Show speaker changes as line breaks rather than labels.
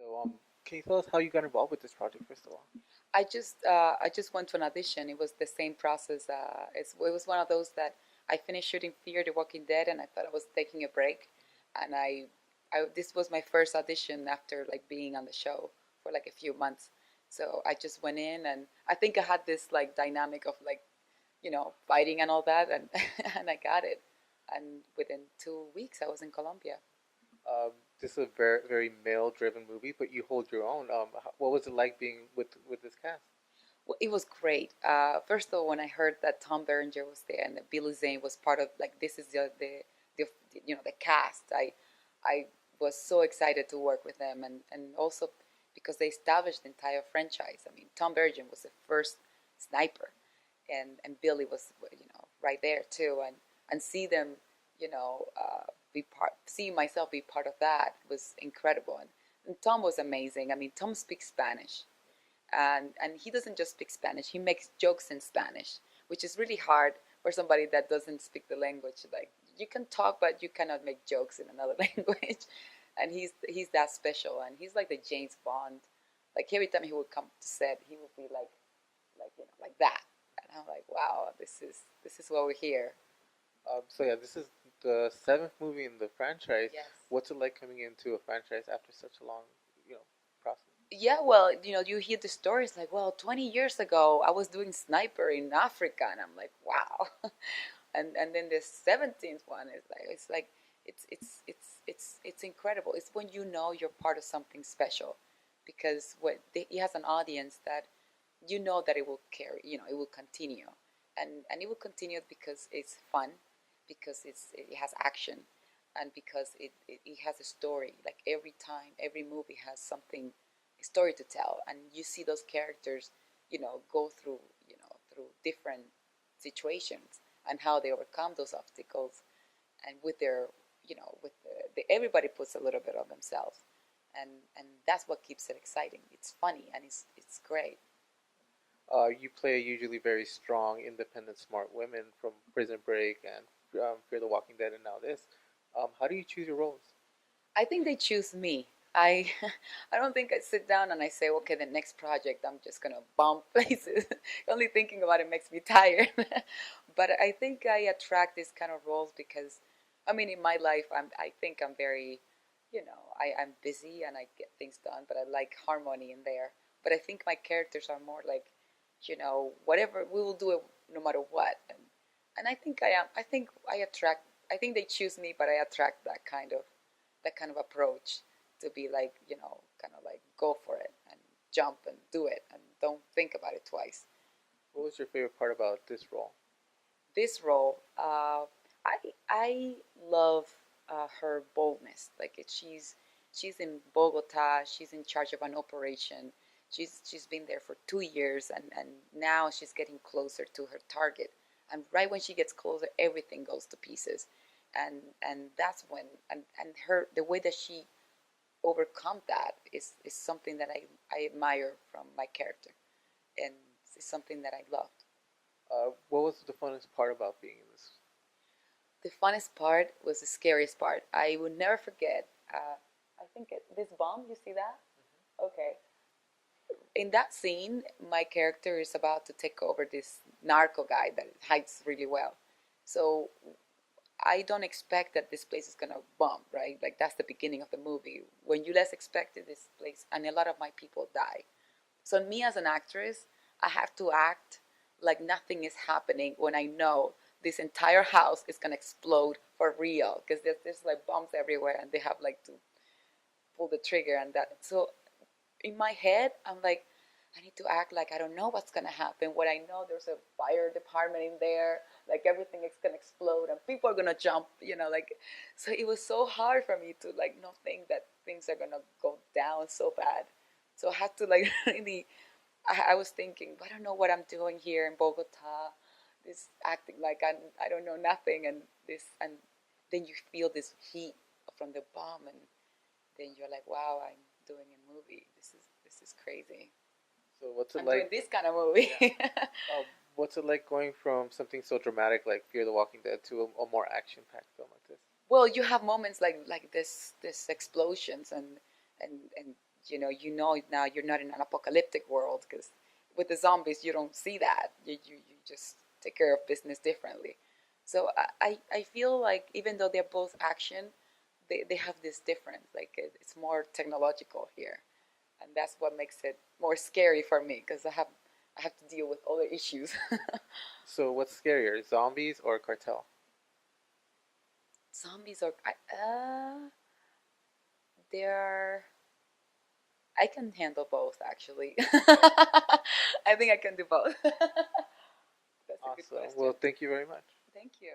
So, can you tell us how you got involved with this project, first of all?
I just went to an audition. It was the same process. It was one of those that I finished shooting Fear the Walking Dead, and I thought I was taking a break, and I this was my first audition after like being on the show for like a few months. So I just went in, and I think I had this like dynamic of like fighting and all that, and and I got it. And within 2 weeks, I was in Colombia.
Um, this is a very very male-driven movie, but you hold your own. What was it like being with this cast?
Well, it was great. First of all, when I heard that Tom Berenger was there and that Billy Zane was part of like this is the the cast, I was so excited to work with them, and also because they established the entire franchise. I mean, Tom Berenger was the first sniper, and Billy was right there too, and see them be part, see myself be part of that was incredible, and Tom was amazing. I mean, Tom speaks Spanish, and he doesn't just speak Spanish. He makes jokes in Spanish, which is really hard for somebody that doesn't speak the language. Like you can talk, but you cannot make jokes in another language. And he's that special, and he's like the James Bond. Like every time he would come to set, he would be like that, and I'm like, wow, this is why we're here.
So yeah, this is the seventh movie in the franchise.
Yes.
What's it like coming into a franchise after such a long, you know, process?
Yeah, well, you hear the stories like, well, 20 years ago, I was doing sniper in Africa, and I'm like, wow. And then the 17th one is like, it's incredible. It's when you know you're part of something special, because he has an audience that that it will carry, it will continue, and it will continue because it's fun, because it has action, and because it has a story. Like every time, every movie has something, a story to tell, and you see those characters, go through, through different situations and how they overcome those obstacles, and with their, with everybody puts a little bit of themselves, and that's what keeps it exciting. It's funny and it's great.
You play usually very strong, independent, smart women from Prison Break and Fear the Walking Dead, and now this. How do you choose your roles?
I think they choose me. I I don't think I sit down and I say, okay, the next project I'm just gonna bomb places. Only thinking about it makes me tired. But I think I attract these kind of roles because, I mean, in my life, I think I'm very, I'm busy and I get things done, but I like harmony in there. But I think my characters are more like, whatever we will do it no matter what, and I think I am. I think I attract. I think they choose me, but I attract that kind of approach to be like, kind of like go for it and jump and do it and don't think about it twice.
What was your favorite part about this role?
This role, I love her boldness. Like she's in Bogota. She's in charge of an operation. She's been there for 2 years, and now she's getting closer to her target. And right when she gets closer, everything goes to pieces. And that's when, and her, the way that she overcome that is something that I admire from my character, and it's something that I loved.
What was the funnest part about being in this?
The funnest part was the scariest part. I will never forget. I think this bomb. You see that? Okay. In that scene, my character is about to take over this narco guy that hides really well. So I don't expect that this place is gonna bomb, right? Like that's the beginning of the movie. When you less expect it, this place, and a lot of my people die. So me as an actress, I have to act like nothing is happening when I know this entire house is gonna explode for real, because there's like bombs everywhere, and they have like to pull the trigger and that. So in my head, I'm like, I need to act like I don't know what's gonna happen. When I know there's a fire department in there, like everything is gonna explode and people are gonna jump, like. So it was so hard for me to like not think that things are gonna go down so bad. So I had to like really. I was thinking, I don't know what I'm doing here in Bogota. This acting like I don't know nothing, and this, and then you feel this heat from the bomb, and then you're like, wow, I'm doing a movie. This is crazy.
So what's it
I'm doing
like?
this kind of movie.
Yeah. What's it like going from something so dramatic like Fear the Walking Dead to a more action-packed film like this?
Well, you have moments like this explosions, and now you're not in an apocalyptic world, because with the zombies you don't see that. You just take care of business differently. So I feel like even though they're both action, they have this difference. Like it's more technological here, and that's what makes it more scary for me, because I have to deal with other issues.
So what's scarier, zombies or cartel?
Zombies are they're I can handle both, actually. I think I can do both. That's a good
Awesome.
question.
Well, thank you very much.
Thank you.